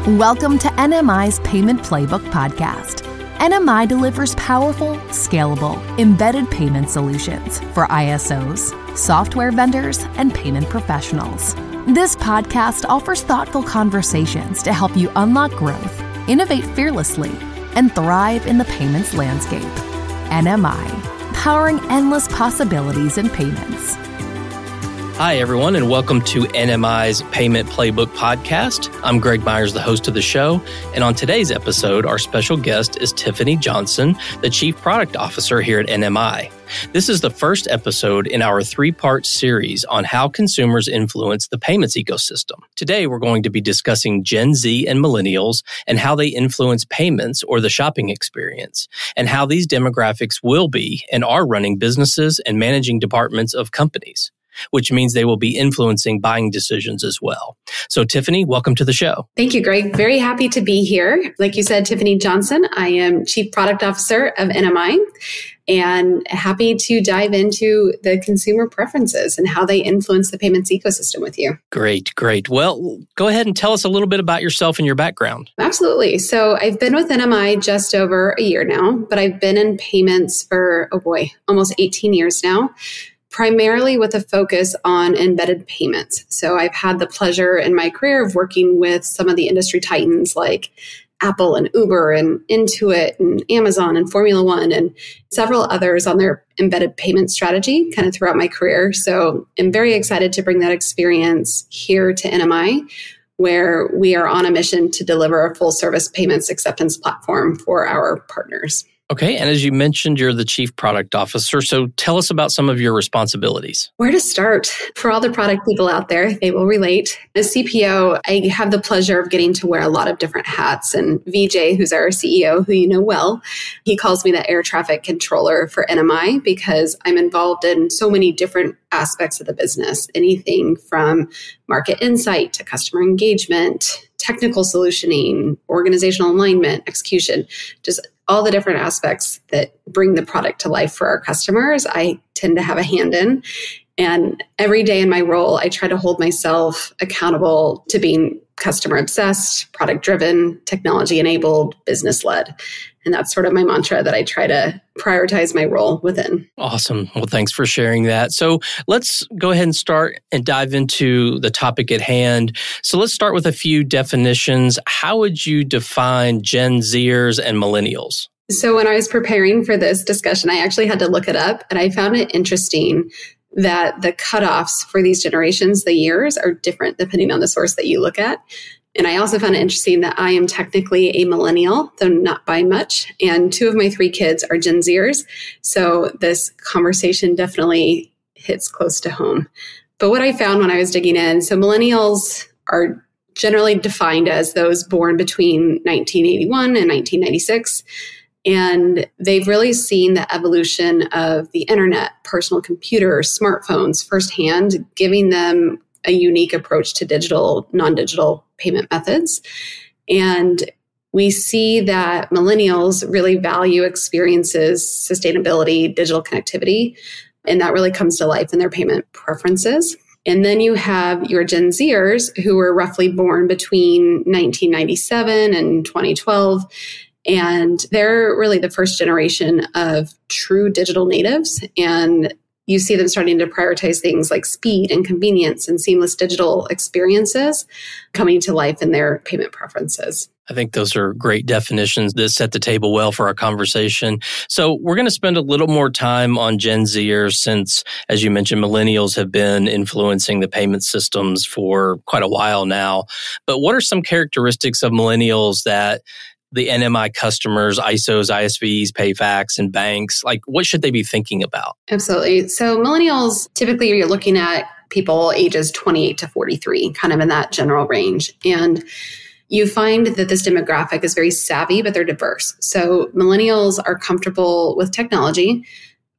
Welcome to NMI's Payment Playbook podcast. NMI delivers powerful, scalable, embedded payment solutions for ISOs, software vendors, and payment professionals. This podcast offers thoughtful conversations to help you unlock growth, innovate fearlessly, and thrive in the payments landscape. NMI, powering endless possibilities in payments. Hi, everyone, and welcome to NMI's Payment Playbook podcast. I'm Greg Myers, the host of the show, and on today's episode, our special guest is Tiffany Johnson, the Chief Product Officer here at NMI. This is the first episode in our three-part series on how consumers influence the payments ecosystem. Today, we're going to be discussing Gen Z and millennials and how they influence payments or the shopping experience, and how these demographics will be and are running businesses and managing departments of companies, which means they will be influencing buying decisions as well. So Tiffany, welcome to the show. Thank you, Greg. Very happy to be here. Like you said, Tiffany Johnson. I am Chief Product Officer of NMI and happy to dive into the consumer preferences and how they influence the payments ecosystem with you. Great. Well, go ahead and tell us a little bit about yourself and your background. Absolutely. So I've been with NMI just over a year now, but I've been in payments for, almost 18 years now, primarily with a focus on embedded payments. So I've had the pleasure in my career of working with some of the industry titans like Apple and Uber and Intuit and Amazon and Formula One and several others on their embedded payment strategy kind of throughout my career. So I'm very excited to bring that experience here to NMI, where we are on a mission to deliver a full service payments acceptance platform for our partners. Okay. And as you mentioned, you're the Chief Product Officer. So tell us about some of your responsibilities. Where to start? For all the product people out there, they will relate. As CPO, I have the pleasure of getting to wear a lot of different hats. And Vijay, who's our CEO, who you know well, he calls me the air traffic controller for NMI because I'm involved in so many different aspects of the business, anything from market insight to customer engagement, technical solutioning, organizational alignment, execution, just all the different aspects that bring the product to life for our customers, I tend to have a hand in. And every day in my role, I try to hold myself accountable to being customer obsessed, product driven, technology enabled, business led. And that's sort of my mantra that I try to prioritize my role within. Awesome. Well, thanks for sharing that. So let's go ahead and start and dive into the topic at hand. So let's start with a few definitions. How would you define Gen Zers and millennials? So when I was preparing for this discussion, I actually had to look it up, and I found it interesting that the cutoffs for these generations, the years, are different depending on the source that you look at. And I also found it interesting that I am technically a millennial, though not by much. And 2 of my 3 kids are Gen Zers. So this conversation definitely hits close to home. But what I found when I was digging in, so millennials are generally defined as those born between 1981 and 1996. And they've really seen the evolution of the internet, personal computers, smartphones firsthand, giving them a unique approach to digital, non-digital payment methods. And we see that millennials really value experiences, sustainability, digital connectivity, and that really comes to life in their payment preferences. And then you have your Gen Zers who were roughly born between 1997 and 2012. And they're really the first generation of true digital natives. And you see them starting to prioritize things like speed and convenience and seamless digital experiences coming to life in their payment preferences. I think those are great definitions that set the table well for our conversation. So we're going to spend a little more time on Gen Zers since, as you mentioned, millennials have been influencing the payment systems for quite a while now. But what are some characteristics of millennials that the NMI customers, ISOs, ISVs, PayFacs, and banks, like what should they be thinking about? Absolutely. So millennials, typically you're looking at people ages 28 to 43, kind of in that general range. And you find that this demographic is very savvy, but they're diverse. So millennials are comfortable with technology,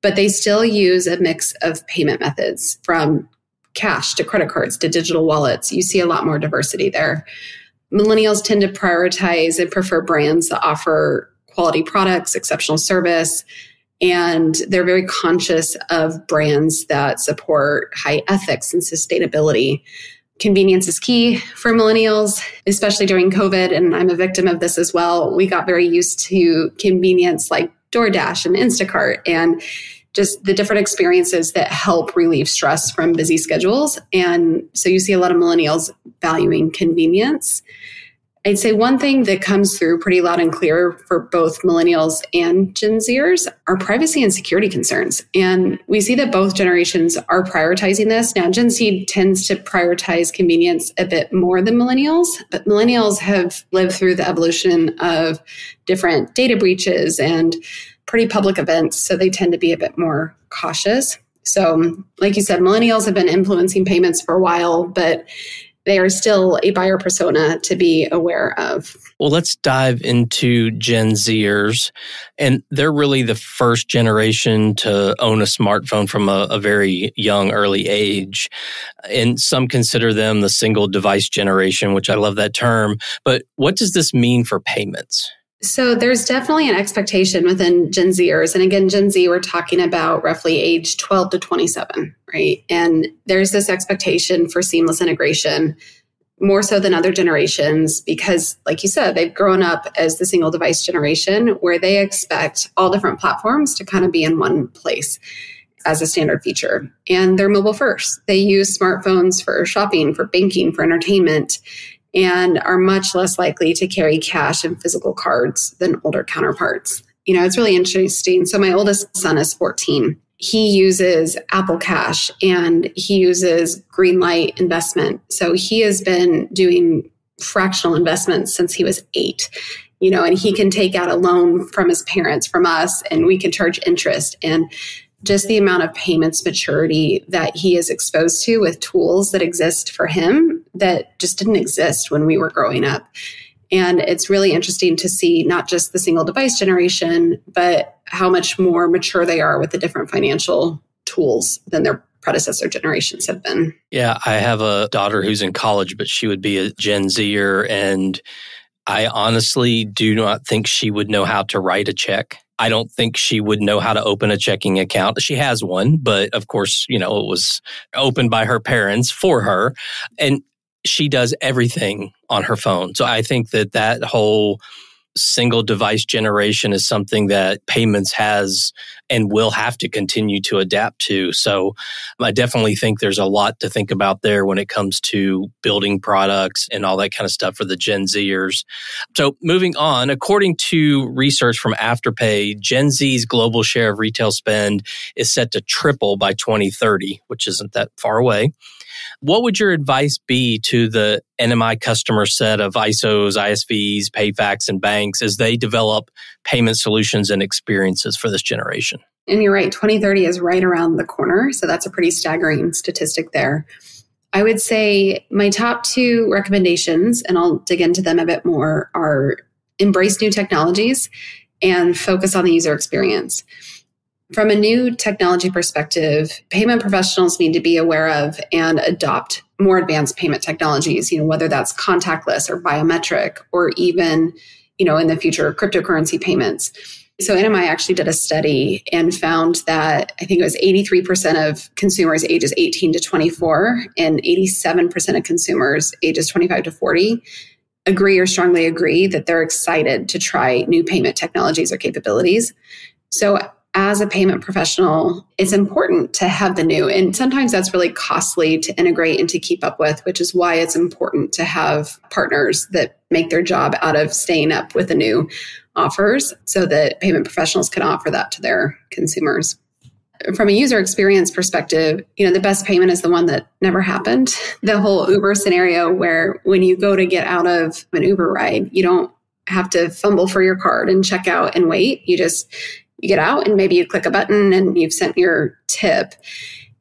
but they still use a mix of payment methods from cash to credit cards to digital wallets. You see a lot more diversity there. Millennials tend to prioritize and prefer brands that offer quality products, exceptional service, and they're very conscious of brands that support high ethics and sustainability. Convenience is key for millennials, especially during COVID. And I'm a victim of this as well. We got very used to convenience like DoorDash and Instacart and just the different experiences that help relieve stress from busy schedules. And so you see a lot of millennials valuing convenience. I'd say one thing that comes through pretty loud and clear for both millennials and Gen Zers are privacy and security concerns. And we see that both generations are prioritizing this. Now, Gen Z tends to prioritize convenience a bit more than millennials, but millennials have lived through the evolution of different data breaches and pretty public events. So they tend to be a bit more cautious. So like you said, millennials have been influencing payments for a while, but they are still a buyer persona to be aware of. Well, let's dive into Gen Zers. And they're really the first generation to own a smartphone from a very young, early age. And some consider them the single device generation, which I love that term. But what does this mean for payments? So there's definitely an expectation within Gen Zers. And again, Gen Z, we're talking about roughly age 12 to 27, right? And there's this expectation for seamless integration, more so than other generations, because like you said, they've grown up as the single device generation where they expect all different platforms to kind of be in one place as a standard feature. And they're mobile first. They use smartphones for shopping, for banking, for entertainment, and are much less likely to carry cash and physical cards than older counterparts. You know, it's really interesting. So my oldest son is 14. He uses Apple Cash and he uses Greenlight investment. So he has been doing fractional investments since he was 8, you know, and he can take out a loan from his parents, from us, and we can charge interest. And just the amount of payments maturity that he is exposed to with tools that exist for him that just didn't exist when we were growing up. And it's really interesting to see not just the single device generation, but how much more mature they are with the different financial tools than their predecessor generations have been. Yeah, I have a daughter who's in college, but she would be a Gen Zer. And I honestly do not think she would know how to write a check. I don't think she would know how to open a checking account. She has one, but of course, you know, it was opened by her parents for her. And she does everything on her phone. So I think that whole single device generation is something that payments has and will have to continue to adapt to. So I definitely think there's a lot to think about there when it comes to building products and all that kind of stuff for the Gen Zers. So moving on, according to research from Afterpay, Gen Z's global share of retail spend is set to triple by 2030, which isn't that far away. What would your advice be to the NMI customer set of ISOs, ISVs, PayFacs, and banks as they develop payment solutions and experiences for this generation? And you're right, 2030 is right around the corner. So that's a pretty staggering statistic there. I would say my top 2 recommendations, and I'll dig into them a bit more, are embrace new technologies and focus on the user experience. From a new technology perspective, payment professionals need to be aware of and adopt more advanced payment technologies, you know, whether that's contactless or biometric or even, you know, in the future, cryptocurrency payments. So NMI actually did a study and found that I think it was 83% of consumers ages 18 to 24 and 87% of consumers ages 25 to 40 agree or strongly agree that they're excited to try new payment technologies or capabilities. So as a payment professional, it's important to have the new, and sometimes that's really costly to integrate and to keep up with, which is why it's important to have partners that make their job out of staying up with the new offers so that payment professionals can offer that to their consumers. From a user experience perspective, you know, the best payment is the one that never happened. The whole Uber scenario where when you go to get out of an Uber ride, you don't have to fumble for your card and check out and wait. You get out and maybe you click a button and you've sent your tip.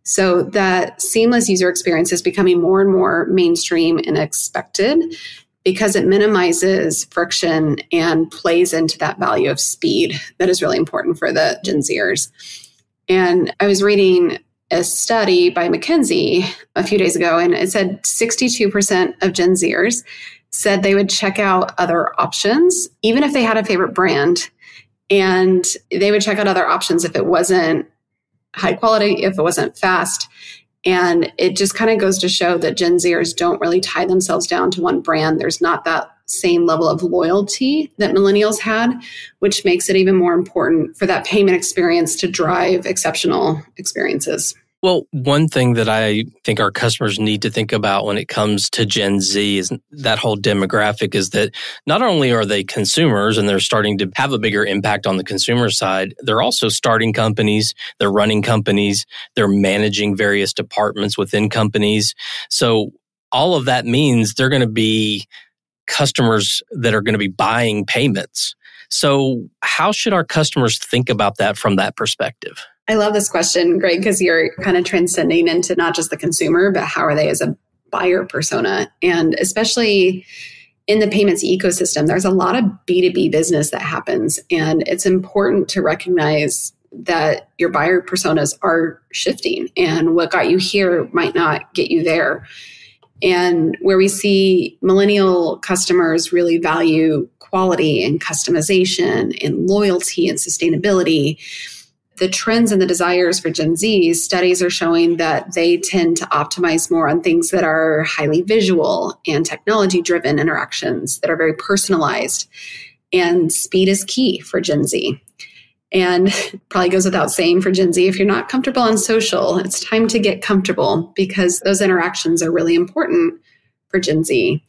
So that seamless user experience is becoming more and more mainstream and expected because it minimizes friction and plays into that value of speed that is really important for the Gen Zers. And I was reading a study by McKinsey a few days ago, and it said 62% of Gen Zers said they would check out other options, even if they had a favorite brand. And they would check out other options if it wasn't high quality, if it wasn't fast. And it just kind of goes to show that Gen Zers don't really tie themselves down to one brand. There's not that same level of loyalty that millennials had, which makes it even more important for that payment experience to drive exceptional experiences. Well, one thing that I think our customers need to think about when it comes to Gen Z is that whole demographic is that not only are they consumers and they're starting to have a bigger impact on the consumer side, they're also starting companies, they're running companies, they're managing various departments within companies. So all of that means they're going to be customers that are going to be buying payments. So how should our customers think about that from that perspective? I love this question, Greg, because you're kind of transcending into not just the consumer, but how are they as a buyer persona? And especially in the payments ecosystem, there's a lot of B2B business that happens. And it's important to recognize that your buyer personas are shifting, and what got you here might not get you there. And where we see millennial customers really value quality and customization and loyalty and sustainability, the trends and the desires for Gen Z, studies are showing that they tend to optimize more on things that are highly visual and technology-driven interactions that are very personalized. And speed is key for Gen Z. And probably goes without saying for Gen Z, if you're not comfortable on social, it's time to get comfortable, because those interactions are really important for Gen Z.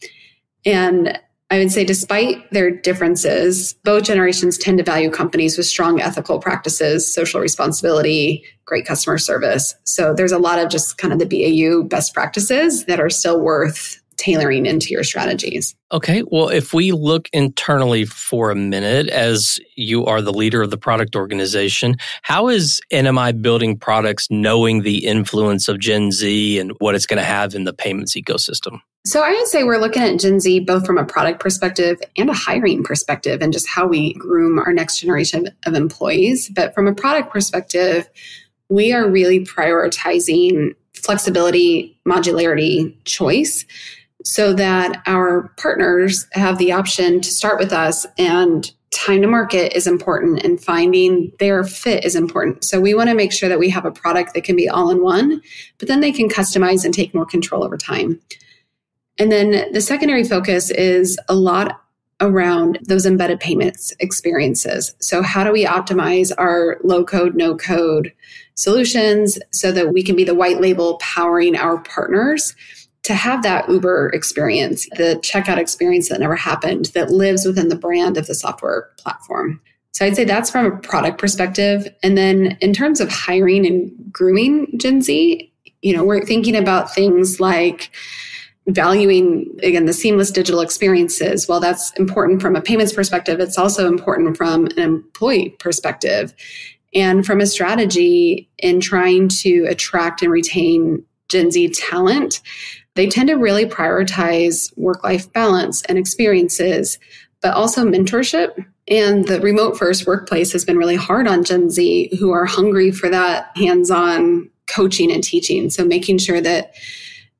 And I would say despite their differences, both generations tend to value companies with strong ethical practices, social responsibility, great customer service. So there's a lot of just kind of the BAU best practices that are still worth tailoring into your strategies. Okay. Well, if we look internally for a minute, as you are the leader of the product organization, how is NMI building products knowing the influence of Gen Z and what it's going to have in the payments ecosystem? So I would say we're looking at Gen Z both from a product perspective and a hiring perspective, and just how we groom our next generation of employees. But from a product perspective, we are really prioritizing flexibility, modularity, choice, so that our partners have the option to start with us, and time to market is important, and finding their fit is important. So we want to make sure that we have a product that can be all in one, but then they can customize and take more control over time. And then the secondary focus is a lot around those embedded payments experiences. So how do we optimize our low code, no code solutions so that we can be the white label powering our partners to have that Uber experience, the checkout experience that never happened, that lives within the brand of the software platform. So I'd say that's from a product perspective. And then in terms of hiring and grooming Gen Z, we're thinking about things like valuing, again, the seamless digital experiences. Well, that's important from a payments perspective. It's also important from an employee perspective. And from a strategy in trying to attract and retain Gen Z talent, they tend to really prioritize work-life balance and experiences, but also mentorship. And the remote-first workplace has been really hard on Gen Z, who are hungry for that hands-on coaching and teaching. So making sure that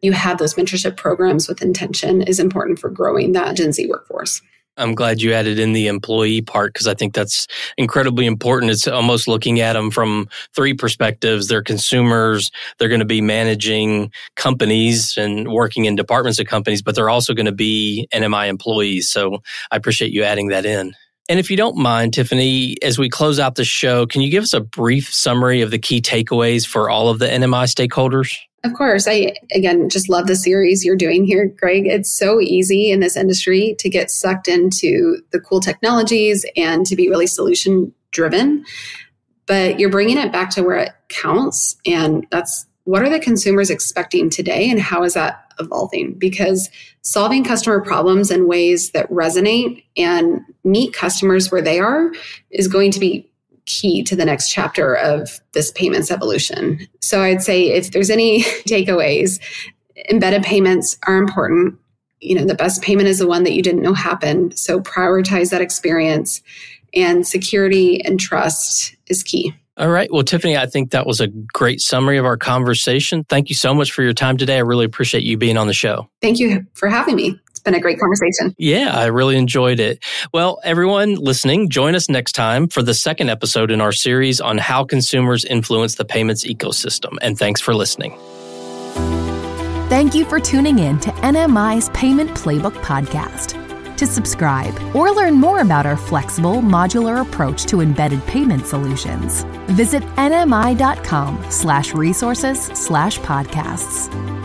you have those mentorship programs with intention is important for growing that Gen Z workforce. I'm glad you added in the employee part, because I think that's incredibly important. It's almost looking at them from three perspectives. They're consumers, they're going to be managing companies and working in departments of companies, but they're also going to be NMI employees. So I appreciate you adding that in. And if you don't mind, Tiffany, as we close out the show, can you give us a brief summary of the key takeaways for all of the NMI stakeholders? Of course. I, again, just love the series you're doing here, Greg. It's so easy in this industry to get sucked into the cool technologies and to be really solution driven. But you're bringing it back to where it counts. And that's, what are the consumers expecting today, and how is that evolving? Because solving customer problems in ways that resonate and meet customers where they are is going to be key to the next chapter of this payments evolution. So I'd say if there's any takeaways, embedded payments are important. The best payment is the one that you didn't know happened. So prioritize that experience, and security and trust is key. All right. Well, Tiffany, I think that was a great summary of our conversation. Thank you so much for your time today. I really appreciate you being on the show. Thank you for having me. It's been a great conversation. Yeah, I really enjoyed it. Well, everyone listening, join us next time for the second episode in our series on how consumers influence the payments ecosystem. And thanks for listening. Thank you for tuning in to NMI's Payment Playbook podcast. To subscribe or learn more about our flexible, modular approach to embedded payment solutions, visit nmi.com/resources/podcasts.